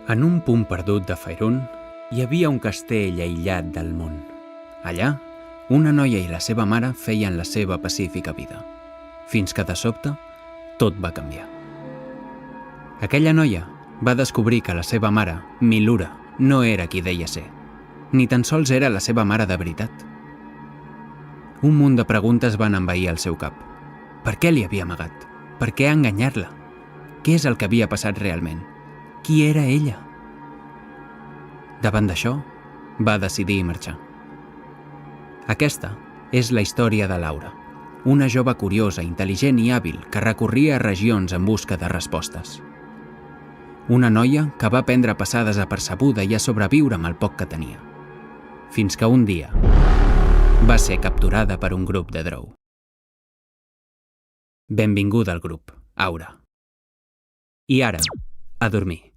En un punt perdut de Faerun hi havia un castell aïllat del món. Allà, una noia i la seva mare feien la seva pacífica vida, fins que de sobte tot va canviar. Aquella noia va descobrir que la seva mare, Milura, no era qui deia ser, ni tan sols era la seva mare de veritat. Un munt de preguntes van envair el seu cap. Per què li havia amagat? Per què enganyar-la? Què és el que havia passat realment? Qui era ella? Davant d'això, va decidir marxar. Aquesta és la història de Laura, una jove curiosa, intel·ligent i hàbil que recorria regions en busca de respostes. Una noia que va aprendre a passar desapercebuda i a sobreviure amb el poc que tenia. Fins que un dia va ser capturada per un grup de Drow. Benvinguda al grup, Aura. I ara, a dormir.